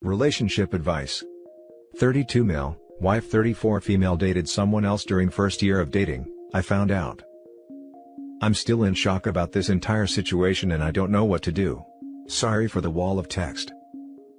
Relationship advice. 32 male, wife 34 female dated someone else during first year of dating, I found out. I'm still in shock about this entire situation and I don't know what to do. Sorry for the wall of text.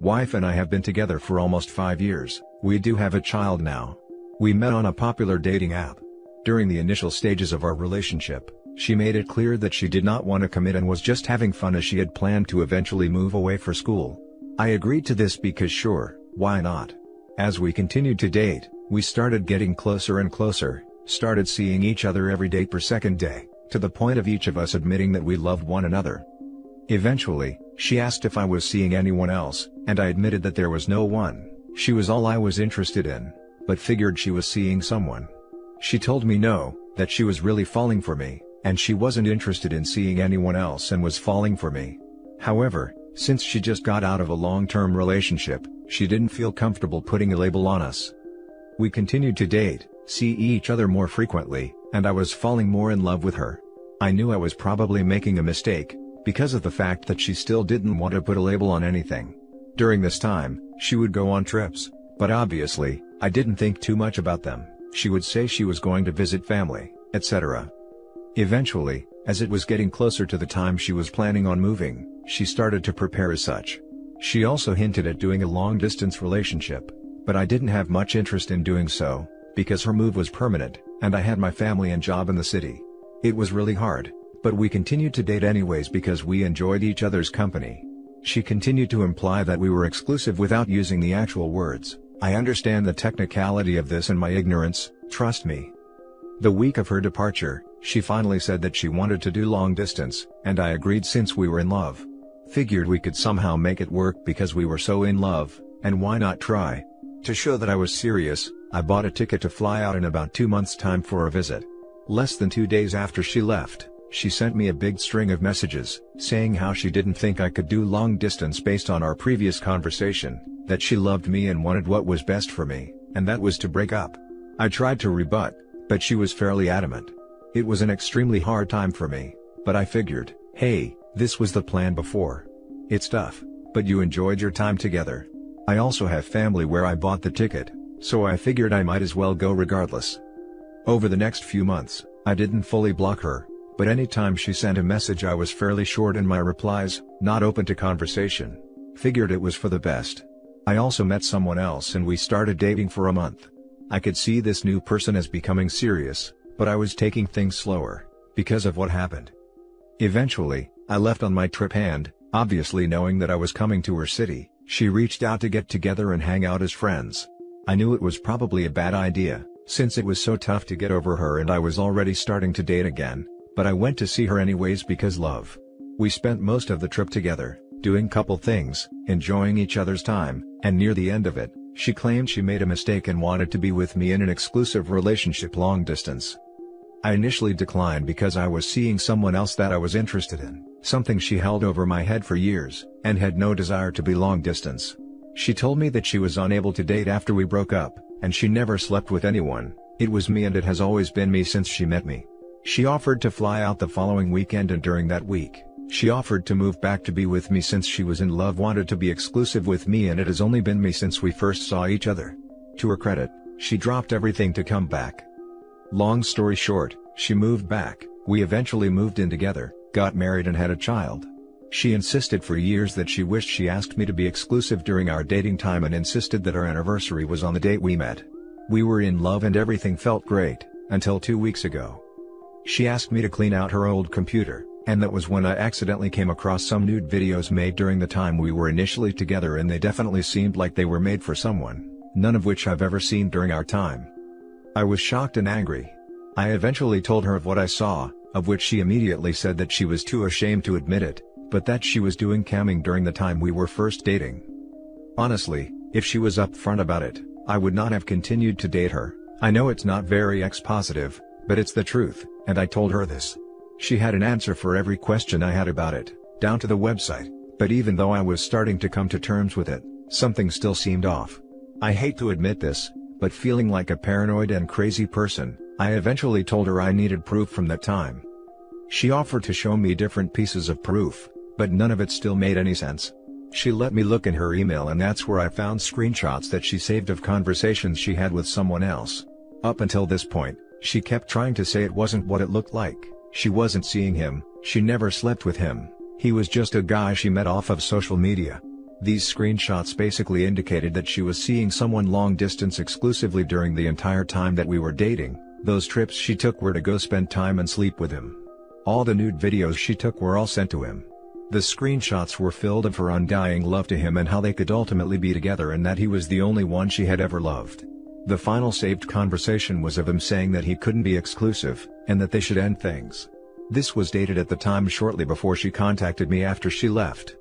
Wife and I have been together for almost 5 years, we do have a child now. We met on a popular dating app. During the initial stages of our relationship, she made it clear that she did not want to commit and was just having fun as she had planned to eventually move away for school. I agreed to this because sure, why not? As we continued to date, we started getting closer and closer, started seeing each other every day per second day, to the point of each of us admitting that we loved one another. Eventually, she asked if I was seeing anyone else, and I admitted that there was no one. She was all I was interested in, but figured she was seeing someone. She told me no, that she was really falling for me, and she wasn't interested in seeing anyone else and was falling for me. However, since she just got out of a long-term relationship, she didn't feel comfortable putting a label on us. We continued to date, see each other more frequently, and I was falling more in love with her. I knew I was probably making a mistake, because of the fact that she still didn't want to put a label on anything. During this time, she would go on trips, but obviously, I didn't think too much about them. She would say she was going to visit family, etc. Eventually, as it was getting closer to the time she was planning on moving, she started to prepare as such. She also hinted at doing a long-distance relationship, but I didn't have much interest in doing so, because her move was permanent, and I had my family and job in the city. It was really hard, but we continued to date anyways because we enjoyed each other's company. She continued to imply that we were exclusive without using the actual words. I understand the technicality of this and my ignorance, trust me. The week of her departure, she finally said that she wanted to do long distance, and I agreed since we were in love. Figured we could somehow make it work because we were so in love, and why not try? To show that I was serious, I bought a ticket to fly out in about 2 months' time for a visit. Less than 2 days after she left, she sent me a big string of messages, saying how she didn't think I could do long distance based on our previous conversation, that she loved me and wanted what was best for me, and that was to break up. I tried to rebut, but she was fairly adamant. It was an extremely hard time for me, but I figured, hey, this was the plan before. It's tough, but you enjoyed your time together. I also have family where I bought the ticket, so I figured I might as well go regardless. Over the next few months, I didn't fully block her, but anytime she sent a message I was fairly short in my replies, not open to conversation. Figured it was for the best. I also met someone else and we started dating for a month. I could see this new person as becoming serious, but I was taking things slower, because of what happened. Eventually, I left on my trip and, obviously knowing that I was coming to her city, she reached out to get together and hang out as friends. I knew it was probably a bad idea, since it was so tough to get over her and I was already starting to date again, but I went to see her anyways because love. We spent most of the trip together, doing couple things, enjoying each other's time, and near the end of it, she claimed she made a mistake and wanted to be with me in an exclusive relationship long distance. I initially declined because I was seeing someone else that I was interested in, something she held over my head for years, and had no desire to be long distance. She told me that she was unable to date after we broke up, and she never slept with anyone. It was me and it has always been me since she met me. She offered to fly out the following weekend and during that week, she offered to move back to be with me since she was in love, wanted to be exclusive with me, and it has only been me since we first saw each other. To her credit, she dropped everything to come back. Long story short, she moved back, we eventually moved in together, got married and had a child. She insisted for years that she wished she asked me to be exclusive during our dating time and insisted that our anniversary was on the date we met. We were in love and everything felt great, until 2 weeks ago. She asked me to clean out her old computer, and that was when I accidentally came across some nude videos made during the time we were initially together, and they definitely seemed like they were made for someone, none of which I've ever seen during our time. I was shocked and angry. I eventually told her of what I saw, of which she immediately said that she was too ashamed to admit it, but that she was doing camming during the time we were first dating. Honestly, if she was upfront about it, I would not have continued to date her. I know it's not very X-positive, but it's the truth, and I told her this. She had an answer for every question I had about it, down to the website, but even though I was starting to come to terms with it, something still seemed off. I hate to admit this, but feeling like a paranoid and crazy person, I eventually told her I needed proof from that time. She offered to show me different pieces of proof, but none of it still made any sense. She let me look in her email, and that's where I found screenshots that she saved of conversations she had with someone else. Up until this point, she kept trying to say it wasn't what it looked like. She wasn't seeing him, she never slept with him, he was just a guy she met off of social media. These screenshots basically indicated that she was seeing someone long distance exclusively during the entire time that we were dating. Those trips she took were to go spend time and sleep with him. All the nude videos she took were all sent to him. The screenshots were filled of her undying love to him and how they could ultimately be together, and that he was the only one she had ever loved. The final saved conversation was of him saying that he couldn't be exclusive, and that they should end things. This was dated at the time shortly before she contacted me after she left.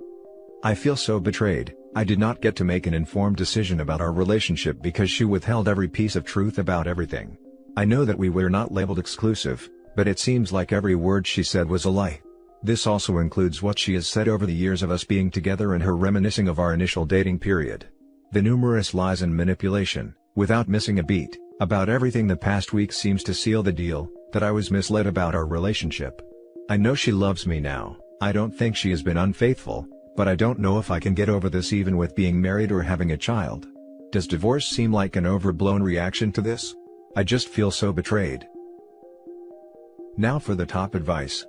I feel so betrayed. I did not get to make an informed decision about our relationship because she withheld every piece of truth about everything. I know that we were not labeled exclusive, but it seems like every word she said was a lie. This also includes what she has said over the years of us being together and her reminiscing of our initial dating period. The numerous lies and manipulation, without missing a beat, about everything the past week seems to seal the deal, that I was misled about our relationship. I know she loves me now. I don't think she has been unfaithful, but I don't know if I can get over this even with being married or having a child. Does divorce seem like an overblown reaction to this? I just feel so betrayed. Now for the top advice.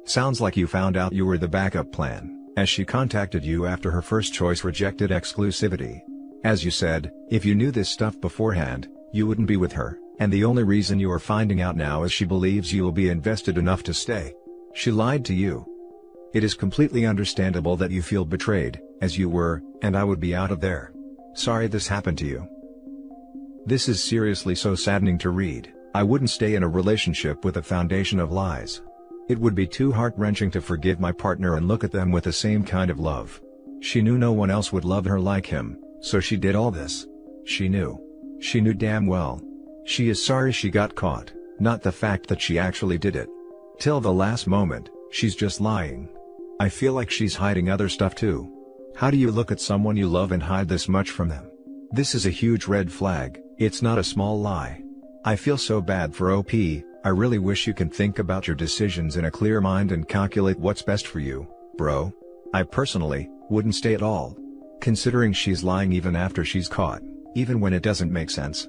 Sounds like you found out you were the backup plan, as she contacted you after her first choice rejected exclusivity. As you said, if you knew this stuff beforehand, you wouldn't be with her, and the only reason you are finding out now is she believes you will be invested enough to stay. She lied to you. It is completely understandable that you feel betrayed, as you were, and I would be out of there. Sorry this happened to you. This is seriously so saddening to read. I wouldn't stay in a relationship with a foundation of lies. It would be too heart-wrenching to forgive my partner and look at them with the same kind of love. She knew no one else would love her like him, so she did all this. She knew. She knew damn well. She is sorry she got caught, not the fact that she actually did it. Till the last moment, she's just lying. I feel like she's hiding other stuff too. How do you look at someone you love and hide this much from them? This is a huge red flag. It's not a small lie. I feel so bad for OP. I really wish you can think about your decisions in a clear mind and calculate what's best for you, bro. I personally wouldn't stay at all. Considering she's lying even after she's caught, even when it doesn't make sense.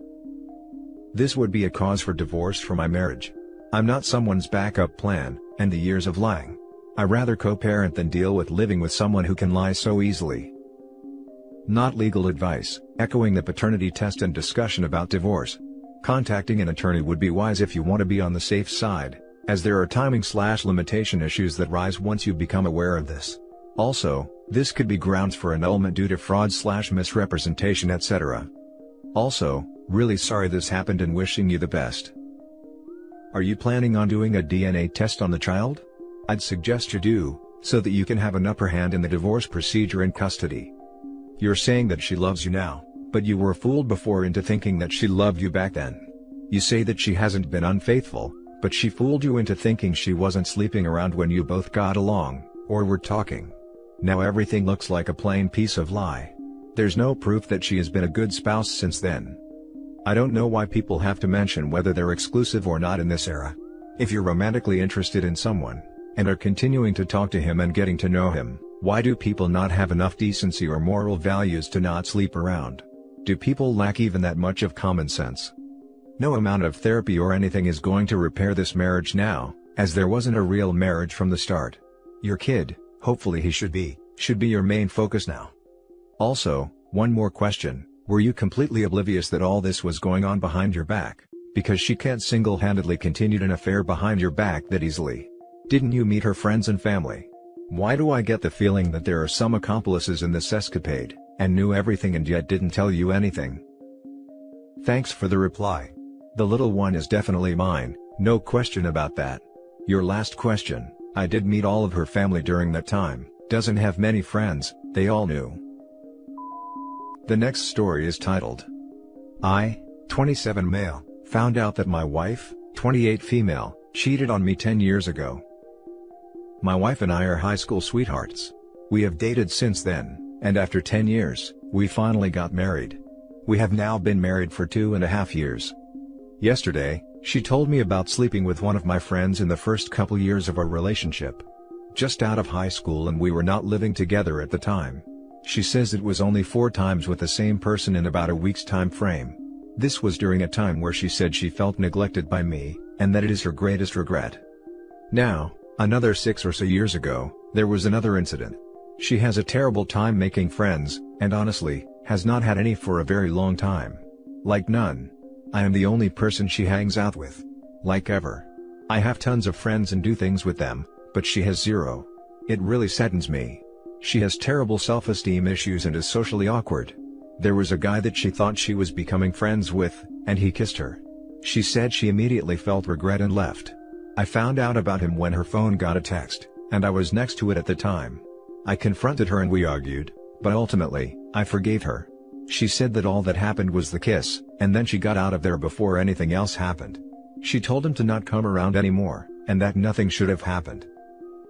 This would be a cause for divorce for my marriage. I'm not someone's backup plan, and the years of lying. I rather co-parent than deal with living with someone who can lie so easily. Not legal advice, echoing the paternity test and discussion about divorce. Contacting an attorney would be wise if you want to be on the safe side, as there are timing/limitation issues that rise once you become aware of this. Also, this could be grounds for annulment due to fraud/misrepresentation, etc. Also, really sorry this happened and wishing you the best. Are you planning on doing a DNA test on the child? I'd suggest you do, so that you can have an upper hand in the divorce procedure in custody. You're saying that she loves you now, but you were fooled before into thinking that she loved you back then. You say that she hasn't been unfaithful, but she fooled you into thinking she wasn't sleeping around when you both got along, or were talking. Now everything looks like a plain piece of lie. There's no proof that she has been a good spouse since then. I don't know why people have to mention whether they're exclusive or not in this era. If you're romantically interested in someone, and are continuing to talk to him and getting to know him, why do people not have enough decency or moral values to not sleep around? Do people lack even that much of common sense? No amount of therapy or anything is going to repair this marriage now, as there wasn't a real marriage from the start. Your kid, hopefully he should be your main focus now. Also, one more question, were you completely oblivious that all this was going on behind your back, because she can't single-handedly continue an affair behind your back that easily? Didn't you meet her friends and family? Why do I get the feeling that there are some accomplices in this escapade, and knew everything and yet didn't tell you anything? Thanks for the reply. The little one is definitely mine, no question about that. Your last question, I did meet all of her family during that time, doesn't have many friends, they all knew. The next story is titled, I, 27 male, found out that my wife, 28 female, cheated on me 10 years ago. My wife and I are high school sweethearts. We have dated since then, and after 10 years, we finally got married. We have now been married for 2.5 years. Yesterday, she told me about sleeping with one of my friends in the first couple years of our relationship. Just out of high school, and we were not living together at the time. She says it was only 4 times with the same person in about a week's time frame. This was during a time where she said she felt neglected by me, and that it is her greatest regret. Now, another 6 or so years ago, there was another incident. She has a terrible time making friends, and honestly, has not had any for a very long time. Like none. I am the only person she hangs out with. Like ever. I have tons of friends and do things with them, but she has 0. It really saddens me. She has terrible self-esteem issues and is socially awkward. There was a guy that she thought she was becoming friends with, and he kissed her. She said she immediately felt regret and left. I found out about him when her phone got a text, and I was next to it at the time. I confronted her and we argued, but ultimately, I forgave her. She said that all that happened was the kiss, and then she got out of there before anything else happened. She told him to not come around anymore, and that nothing should have happened.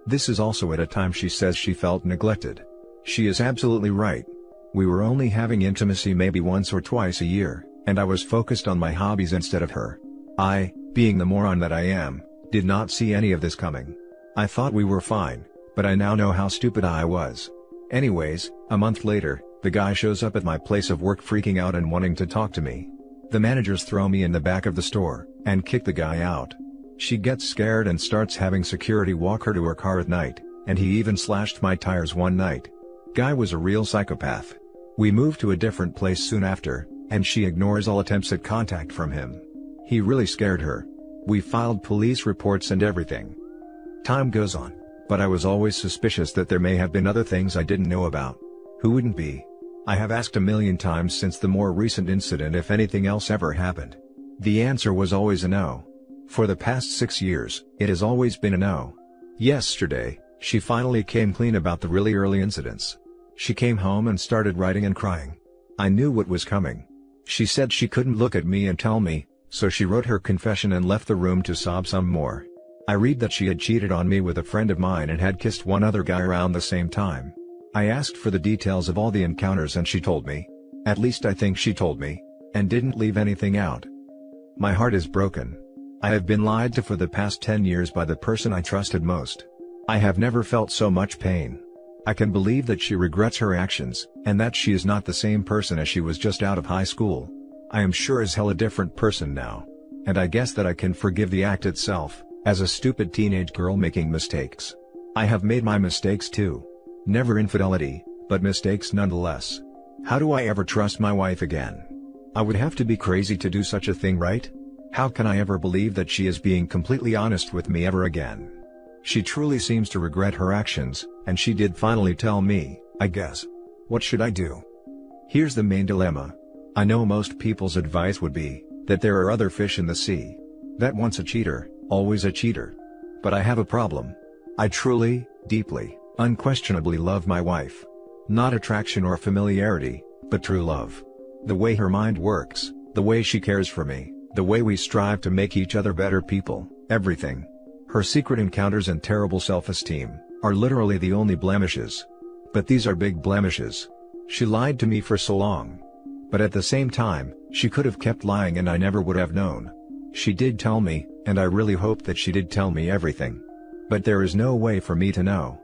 This is also at a time she says she felt neglected. She is absolutely right. We were only having intimacy maybe once or twice a year, and I was focused on my hobbies instead of her. I, being the moron that I am, did not see any of this coming. I thought we were fine, but I now know how stupid I was. Anyways, a month later, the guy shows up at my place of work freaking out and wanting to talk to me. The managers throw me in the back of the store, and kick the guy out. She gets scared and starts having security walk her to her car at night, and he even slashed my tires one night. Guy was a real psychopath. We moved to a different place soon after, and she ignores all attempts at contact from him. He really scared her. We filed police reports and everything. Time goes on, but I was always suspicious that there may have been other things I didn't know about. Who wouldn't be? I have asked a million times since the more recent incident if anything else ever happened. The answer was always a no. For the past 6 years, it has always been a no. Yesterday, she finally came clean about the really early incidents. She came home and started writing and crying. I knew what was coming. She said she couldn't look at me and tell me, so she wrote her confession and left the room to sob some more. I read that she had cheated on me with a friend of mine and had kissed one other guy around the same time. I asked for the details of all the encounters and she told me. At least I think she told me. And didn't leave anything out. My heart is broken. I have been lied to for the past 10 years by the person I trusted most. I have never felt so much pain. I can believe that she regrets her actions, and that she is not the same person as she was just out of high school. I am sure as hell a different person now. And I guess that I can forgive the act itself, as a stupid teenage girl making mistakes. I have made my mistakes too. Never infidelity, but mistakes nonetheless. How do I ever trust my wife again? I would have to be crazy to do such a thing, right? How can I ever believe that she is being completely honest with me ever again? She truly seems to regret her actions, and she did finally tell me, I guess. What should I do? Here's the main dilemma. I know most people's advice would be, that there are other fish in the sea. That once a cheater, always a cheater. But I have a problem. I truly, deeply, unquestionably love my wife. Not attraction or familiarity, but true love. The way her mind works, the way she cares for me, the way we strive to make each other better people, everything. Her secret encounters and terrible self-esteem are literally the only blemishes. But these are big blemishes. She lied to me for so long. But at the same time, she could have kept lying and I never would have known. She did tell me, and I really hope that she did tell me everything. But there is no way for me to know.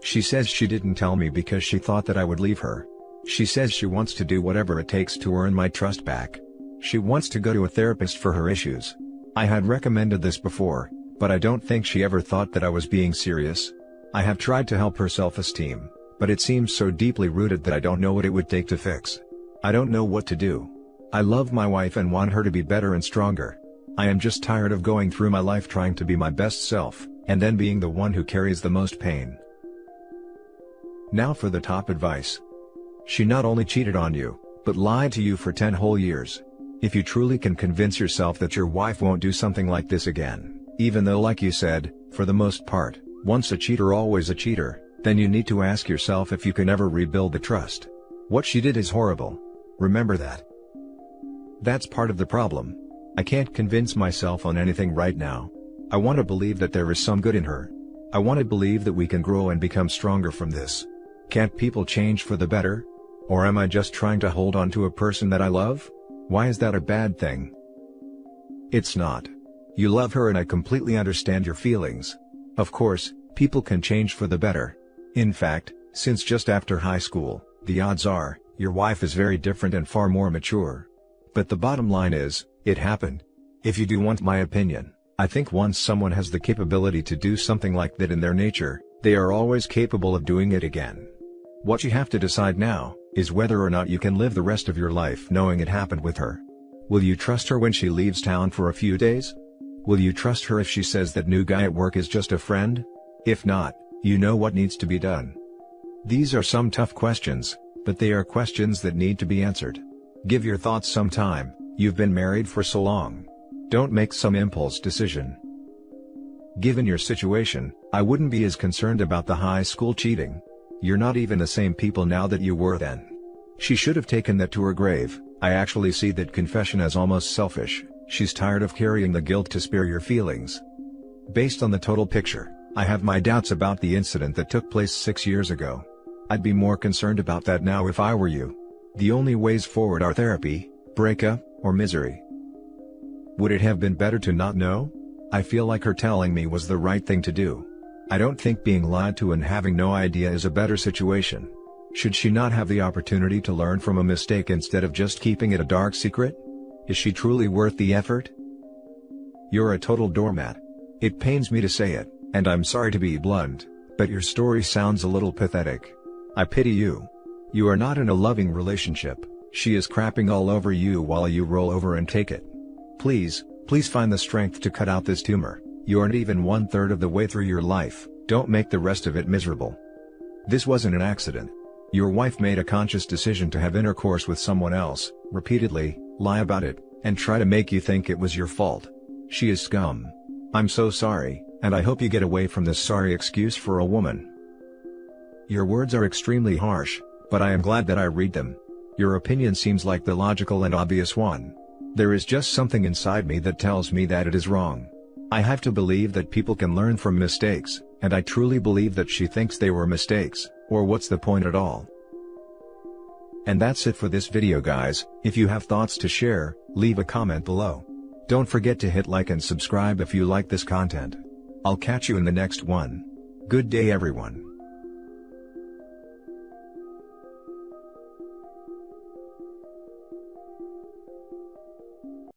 She says she didn't tell me because she thought that I would leave her. She says she wants to do whatever it takes to earn my trust back. She wants to go to a therapist for her issues. I had recommended this before, but I don't think she ever thought that I was being serious. I have tried to help her self-esteem, but it seems so deeply rooted that I don't know what it would take to fix. I don't know what to do. I love my wife and want her to be better and stronger. I am just tired of going through my life trying to be my best self, and then being the one who carries the most pain. Now for the top advice. She not only cheated on you, but lied to you for 10 whole years. If you truly can convince yourself that your wife won't do something like this again, even though like you said, for the most part, once a cheater always a cheater, then you need to ask yourself if you can ever rebuild the trust. What she did is horrible. Remember that. That's part of the problem. I can't convince myself on anything right now. I want to believe that there is some good in her. I want to believe that we can grow and become stronger from this. Can't people change for the better? Or am I just trying to hold on to a person that I love? Why is that a bad thing? It's not. You love her and I completely understand your feelings. Of course, people can change for the better. In fact, since just after high school, The odds are, your wife is very different and far more mature. But the bottom line is, it happened. If you do want my opinion, I think once someone has the capability to do something like that in their nature, they are always capable of doing it again. What you have to decide now, is whether or not you can live the rest of your life knowing it happened with her. Will you trust her when she leaves town for a few days? Will you trust her if she says that new guy at work is just a friend? If not, you know what needs to be done. These are some tough questions, but they are questions that need to be answered. Give your thoughts some time, you've been married for so long. Don't make some impulse decision. Given your situation, I wouldn't be as concerned about the high school cheating. You're not even the same people now that you were then. She should have taken that to her grave. I actually see that confession as almost selfish. She's tired of carrying the guilt to spare your feelings. Based on the total picture, I have my doubts about the incident that took place 6 years ago. I'd be more concerned about that now if I were you. The only ways forward are therapy, breakup, or misery. Would it have been better to not know? I feel like her telling me was the right thing to do. I don't think being lied to and having no idea is a better situation. Should she not have the opportunity to learn from a mistake instead of just keeping it a dark secret? Is she truly worth the effort? You're a total doormat. It pains me to say it, and I'm sorry to be blunt, but your story sounds a little pathetic. I pity you. You are not in a loving relationship, she is crapping all over you while you roll over and take it. Please find the strength to cut out this tumor. You aren't even 1/3 of the way through your life, don't make the rest of it miserable. This wasn't an accident. Your wife made a conscious decision to have intercourse with someone else, repeatedly, lie about it, and try to make you think it was your fault. She is scum. I'm so sorry, and I hope you get away from this sorry excuse for a woman. Your words are extremely harsh, but I am glad that I read them. Your opinion seems like the logical and obvious one. There is just something inside me that tells me that it is wrong. I have to believe that people can learn from mistakes, and I truly believe that she thinks they were mistakes, or what's the point at all? And that's it for this video guys. If you have thoughts to share, leave a comment below. Don't forget to hit like and subscribe if you like this content. I'll catch you in the next one. Good day everyone.